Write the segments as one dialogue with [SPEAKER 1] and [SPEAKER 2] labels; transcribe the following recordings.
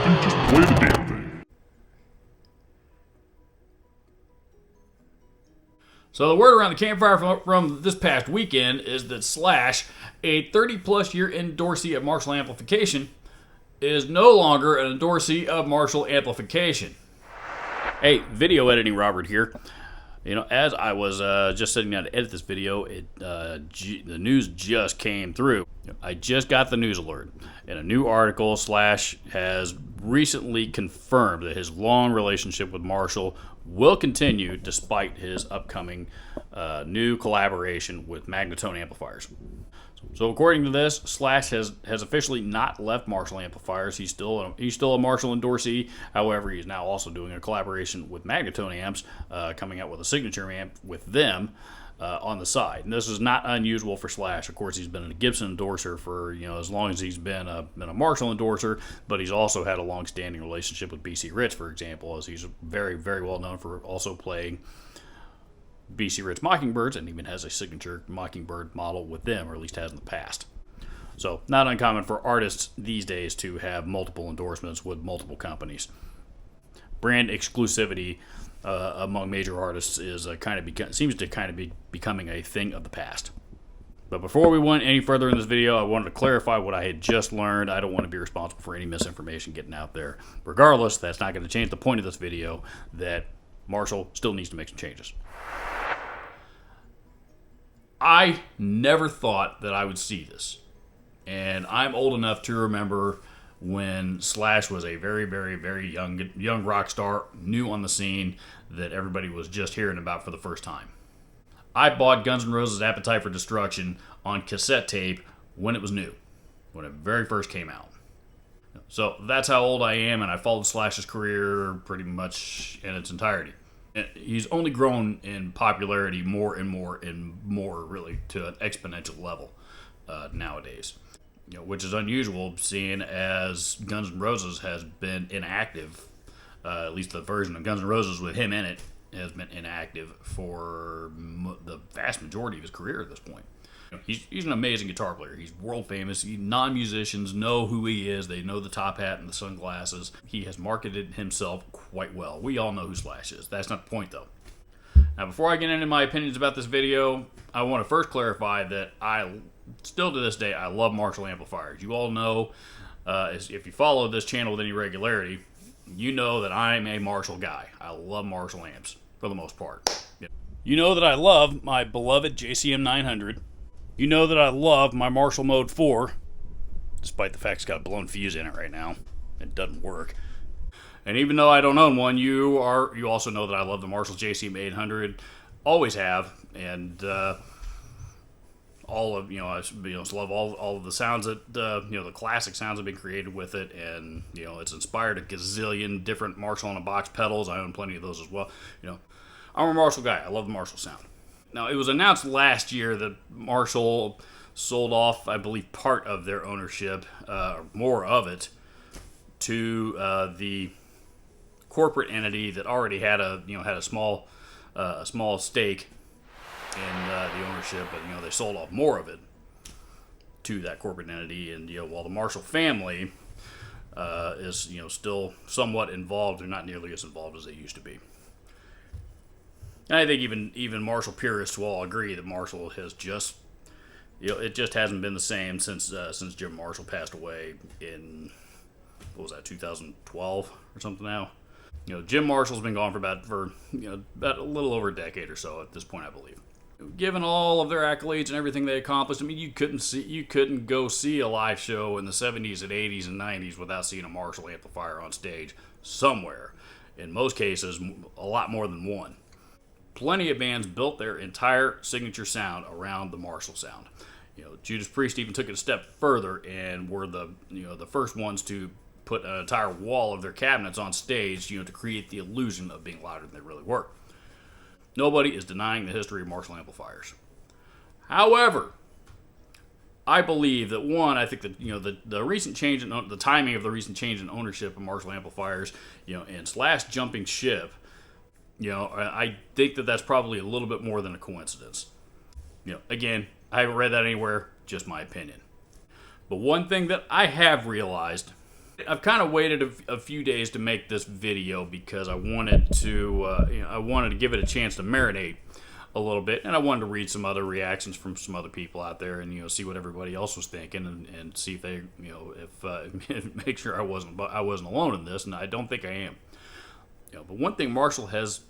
[SPEAKER 1] Just play the damn thing.
[SPEAKER 2] So the word around the campfire from this past weekend is that Slash, a 30-plus year endorsee of Marshall amplification, is no longer an endorsee of Marshall amplification. Hey, video editing Robert here. You know, as I was just sitting down to edit this video, the news just came through. I just got the news alert. In a new article, Slash has recently confirmed that his long relationship with Marshall will continue despite his upcoming new collaboration with Magnatone amplifiers. So according to this, Slash has officially not left Marshall amplifiers. He's still a Marshall endorsee. However, he's now also doing a collaboration with Magnatone amps, coming out with a signature amp with them on the side. And this is not unusual for Slash. Of course, he's been a Gibson endorser for as long as he's been a Marshall endorser. But he's also had a long-standing relationship with BC Ritz, for example, as he's very, very well known for also playing BC Ritz Mockingbirds, and even has a signature Mockingbird model with them, or at least has in the past. So not uncommon for artists these days to have multiple endorsements with multiple companies. Brand exclusivity among major artists is seems to be becoming a thing of the past. But before we went any further in this video, I wanted to clarify what I had just learned. I don't want to be responsible for any misinformation getting out there. Regardless, that's not going to change the point of this video that Marshall still needs to make some changes. I never thought that I would see this. And I'm old enough to remember when Slash was a very, very, very young rock star, new on the scene, that everybody was just hearing about for the first time. I bought Guns N' Roses' Appetite for Destruction on cassette tape when it was new, when it very first came out. So that's how old I am, and I followed Slash's career pretty much in its entirety. He's only grown in popularity more and more, really, to an exponential level nowadays. Which is unusual, seeing as Guns N' Roses has been inactive. At least the version of Guns N' Roses with him in it has been inactive for the vast majority of his career at this point. He's an amazing guitar player. He's world famous. Non-musicians know who he is. They know the top hat and the sunglasses. He has marketed himself quite well. We all know who Slash is. That's not the point, though. Now, before I get into my opinions about this video, I want to first clarify that still to this day, I love Marshall amplifiers. You all know, if you follow this channel with any regularity, you know that I'm a Marshall guy. I love Marshall amps, for the most part. You know that I love my beloved JCM 900. You know that I love my Marshall Mode 4, despite the fact it's got a blown fuse in it right now. It doesn't work. And even though I don't own one, you also know that I love the Marshall JCM 800. Always have, and I love all of the sounds that the classic sounds have been created with it, and it's inspired a gazillion different Marshall in a box pedals. I own plenty of those as well. I'm a Marshall guy. I love the Marshall sound. Now, it was announced last year that Marshall sold off, I believe, part of their ownership, more of it, to the corporate entity that already had a small stake in the ownership, but they sold off more of it to that corporate entity, and while the Marshall family is still somewhat involved, they're not nearly as involved as they used to be. And I think even Marshall purists will all agree that Marshall has just it just hasn't been the same since Jim Marshall passed away in 2012 or something now. Jim Marshall's been gone for about a little over a decade or so at this point, I believe. Given all of their accolades and everything they accomplished, I mean, you couldn't go see a live show in the 70s and 80s and 90s without seeing a Marshall amplifier on stage somewhere. In most cases, a lot more than one. Plenty of bands built their entire signature sound around the Marshall sound. Judas Priest even took it a step further and were the first ones to put an entire wall of their cabinets on stage, to create the illusion of being louder than they really were. Nobody is denying the history of Marshall amplifiers. However, I believe that I think that the recent change in the timing of the recent change in ownership of Marshall amplifiers, and Slash jumping ship, I think that that's probably a little bit more than a coincidence. Again, I haven't read that anywhere, just my opinion. But one thing that I have realized I've kind of waited a few days to make this video because I wanted to, I wanted to give it a chance to marinate a little bit, and I wanted to read some other reactions from some other people out there, and see what everybody else was thinking, and see if they, if make sure I wasn't alone in this, and I don't think I am. But one thing Marshall has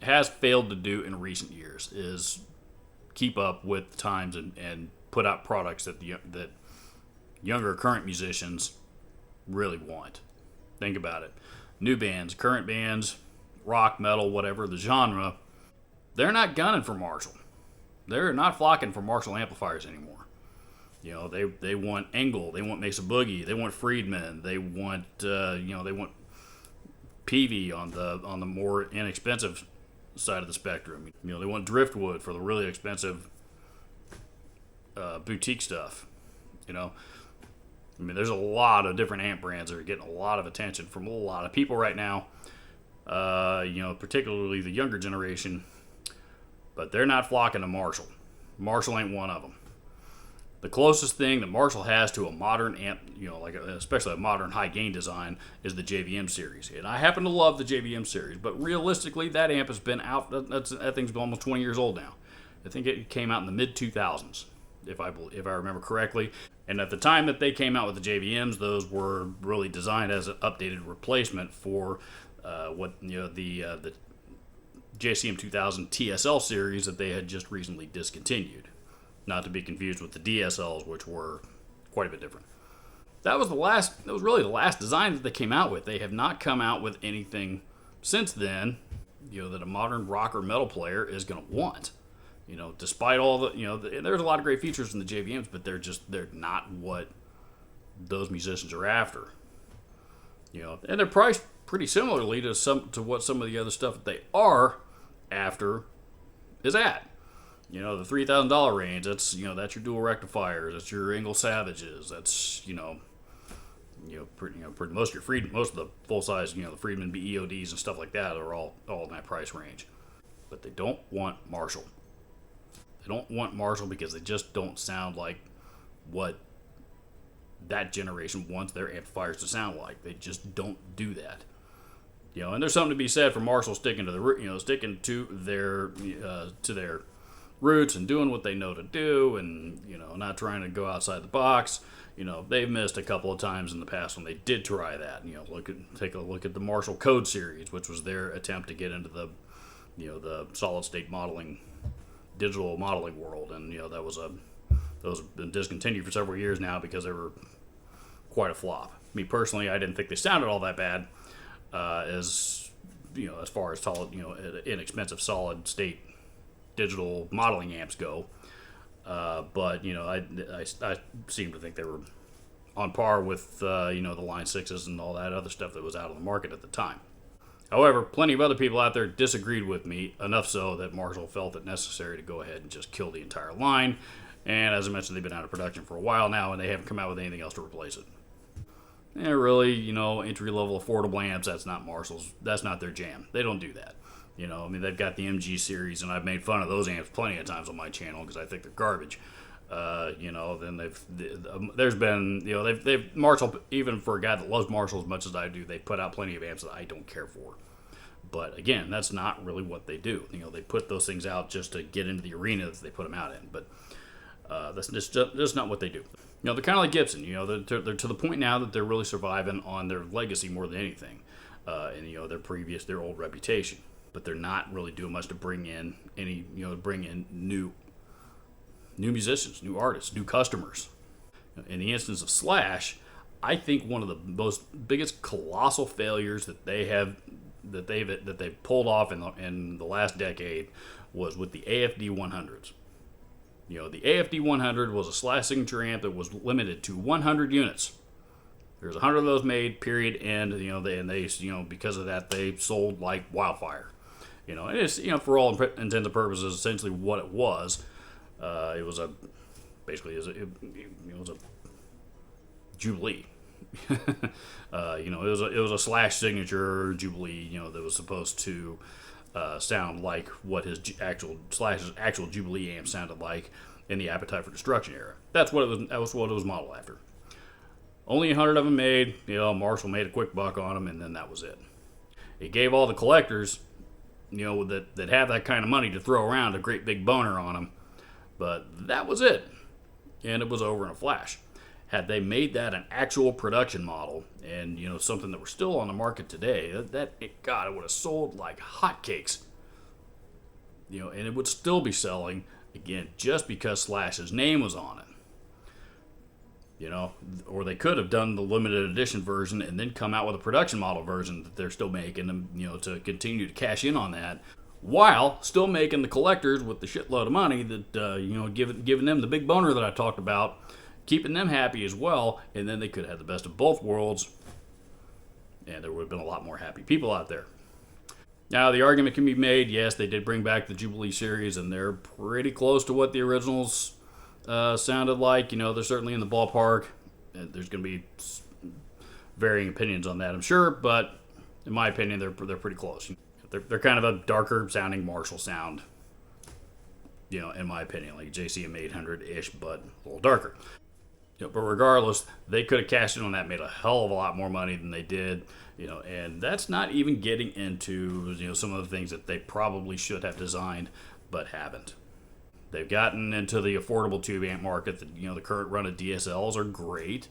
[SPEAKER 2] failed to do in recent years is keep up with times and put out products that that younger current musicians really want. Think about it. New bands, current bands, rock, metal, whatever the genre, they're not gunning for Marshall. They're not flocking for Marshall amplifiers anymore. They want Engel, they want Mesa Boogie, they want Friedman, they want they want Peavey on the more inexpensive side of the spectrum. They want Driftwood for the really expensive boutique stuff. There's a lot of different amp brands that are getting a lot of attention from a lot of people right now. Particularly the younger generation, but they're not flocking to Marshall. Marshall ain't one of them. The closest thing that Marshall has to a modern amp, especially a modern high gain design, is the JVM Series. And I happen to love the JVM Series, but realistically, that amp has been out. That thing's been almost 20 years old now. I think it came out in the mid 2000s, if I remember correctly. And at the time that they came out with the JVMs, those were really designed as an updated replacement for the JCM 2000 TSL series that they had just recently discontinued. Not to be confused with the DSLs, which were quite a bit different. That was really the last design that they came out with. They have not come out with anything since then, that a modern rock or metal player is going to want. Despite all the, there's a lot of great features in the JVMs, but they're not what those musicians are after. And they're priced pretty similarly to what some of the other stuff that they are after is at. The $3,000 range. That's that's your dual rectifiers. That's your Engel Savages. That's pretty most of the full size the Friedman BEODs and stuff like that are all in that price range. But they don't want Marshall. They don't want Marshall because they just don't sound like what that generation wants their amplifiers to sound like. They just don't do that. And there's something to be said for Marshall sticking to their roots and doing what they know to do, and not trying to go outside the box. They've missed a couple of times in the past when they did try that. Take a look at the Marshall Code series, which was their attempt to get into the solid state modeling, digital modeling world, and those have been discontinued for several years now because they were quite a flop. Me personally, I didn't think they sounded all that bad, as far as solid, inexpensive solid state digital modeling amps go. But I seem to think they were on par with the Line 6s and all that other stuff that was out on the market at the time. However, plenty of other people out there disagreed with me, enough so that Marshall felt it necessary to go ahead and just kill the entire line. And as I mentioned, they've been out of production for a while now, and they haven't come out with anything else to replace it. And really, entry-level affordable amps, that's not Marshall's. That's not their jam. They don't do that. They've got the MG series, and I've made fun of those amps plenty of times on my channel because I think they're garbage. Then there's been, Marshall, even for a guy that loves Marshall as much as I do, they put out plenty of amps that I don't care for. But again, that's not really what they do. They put those things out just to get into the arena that they put them out in. But that's just not what they do. They're kind of like Gibson. They're to the point now that they're really surviving on their legacy more than anything, and their old reputation. But they're not really doing much to bring in new musicians, new artists, new customers. In the instance of Slash, I think one of the biggest colossal failures that they've pulled off in the last decade was with the AFD 100s. The AFD 100 was a Slash signature amp that was limited to 100 units. There's 100 of those made, period, and they because of that they sold like wildfire. And it's for all intents and purposes essentially what it was. It was a Jubilee. It was a Slash signature Jubilee. That was supposed to sound like what his Slash's actual Jubilee amp sounded like in the Appetite for Destruction era. That was what it was modeled after. Only 100 of them made. Marshall made a quick buck on them, and then that was it. It gave all the collectors, that have that kind of money to throw around, a great big boner on them. But that was it. And it was over in a flash. Had they made that an actual production model, and something that we're still on the market today, God, it would have sold like hotcakes. And it would still be selling again just because Slash's name was on it. Or they could have done the limited edition version and then come out with a production model version that they're still making, to continue to cash in on that, while still making the collectors with the shitload of money that, giving them the big boner that I talked about, keeping them happy as well, and then they could have the best of both worlds, and there would have been a lot more happy people out there. Now, the argument can be made, yes, they did bring back the Jubilee series, and they're pretty close to what the originals sounded like. They're certainly in the ballpark. There's going to be varying opinions on that, I'm sure, but in my opinion, they're pretty close. They're kind of a darker sounding Marshall sound, in my opinion, like JCM 800-ish, but a little darker. But regardless, they could have cashed in on that, made a hell of a lot more money than they did, and that's not even getting into, some of the things that they probably should have designed, but haven't. They've gotten into the affordable tube amp market. The current run of DSLs are great.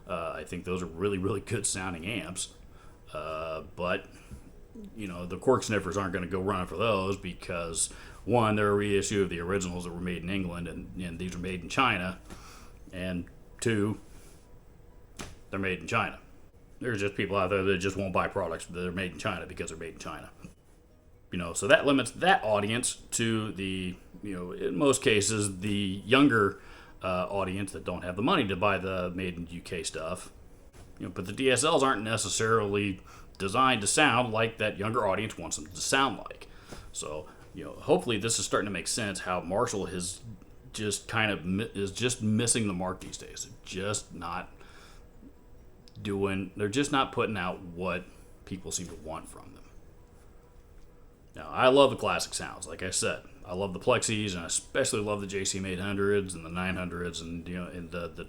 [SPEAKER 2] I think those are really, really good sounding amps. But, the cork sniffers aren't going to go running for those because, one, they're a reissue of the originals that were made in England, and these are made in China. And two, they're made in China. There's just people out there that just won't buy products that are made in China because they're made in China. So that limits that audience to the, in most cases, the younger audience that don't have the money to buy the made in UK stuff. But the DSLs aren't necessarily designed to sound like that younger audience wants them to sound like. So, hopefully this is starting to make sense how Marshall is just missing the mark these days. They're just not putting out what people seem to want from them. Now, I love the classic sounds, like I said. I love the Plexis, and I especially love the JCM 800s and the 900s, and and the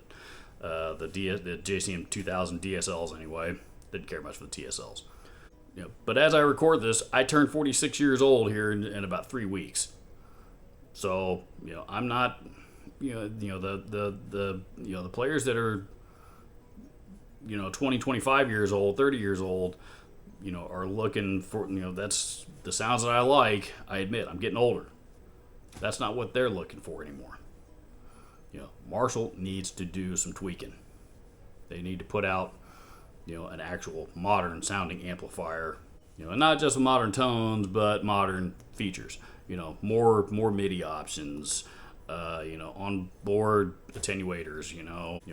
[SPEAKER 2] JCM 2000 DSLs anyway. Didn't care much for the TSLs. But as I record this, I turned 46 years old here in about 3 weeks. So I'm not the players that are 20, 25 years old, 30 years old, are looking for, that's the sounds that I like. I admit, I'm getting older. That's not what they're looking for anymore. Marshall needs to do some tweaking. They need to put out, an actual modern sounding amplifier, and not just modern tones, but modern features. More MIDI options, onboard attenuators,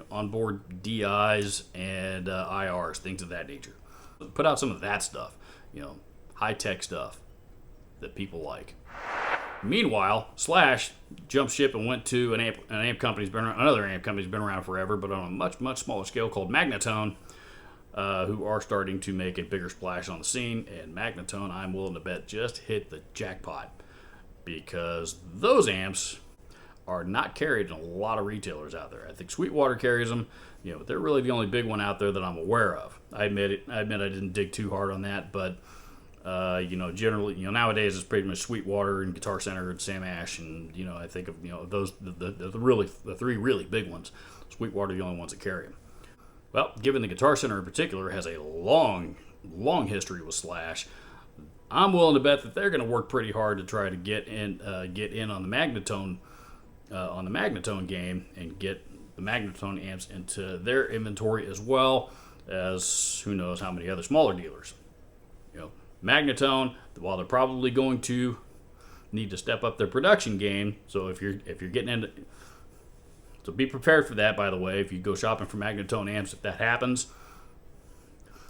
[SPEAKER 2] onboard DIs and IRs, things of that nature. Put out some of that stuff, high-tech stuff that people like. Meanwhile, Slash jumped ship and went to another amp company's been around forever, but on a much, much smaller scale, called Magnatone, who are starting to make a bigger splash on the scene. And Magnatone, I'm willing to bet, just hit the jackpot, because those amps are not carried in a lot of retailers out there. I think Sweetwater carries them. They're really the only big one out there that I'm aware of. I admit I didn't dig too hard on that, but generally, nowadays it's pretty much Sweetwater and Guitar Center and Sam Ash, and I think of those the three really big ones. Sweetwater are the only ones that carry them. Well, given the Guitar Center in particular has a long history with Slash, I'm willing to bet that they're going to work pretty hard to try to get in on the Magnatone game and get the Magnatone amps into their inventory, as well as who knows how many other smaller dealers. Magnatone, while they're probably going to need to step up their production game, so if you're getting into, so be prepared for that, by the way, if you go shopping for Magnatone amps, if that happens.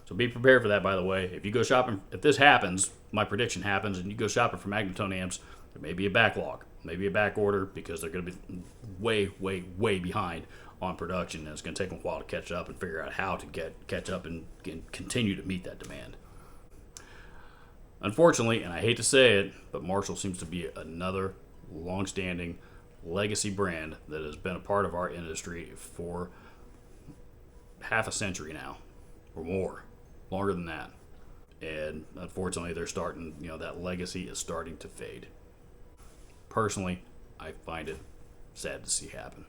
[SPEAKER 2] So be prepared for that, by the way. If you go shopping, if this happens, my prediction happens, and you go shopping for Magnatone amps, there may be a backlog, maybe a back order, because they're going to be way behind on production, and it's going to take them a while to catch up and figure out how to catch up and continue to meet that demand. Unfortunately, and I hate to say it, but Marshall seems to be another long-standing legacy brand that has been a part of our industry for half a century now, or more, longer than that. And unfortunately, they're starting, that legacy is starting to fade. Personally, I find it sad to see happen.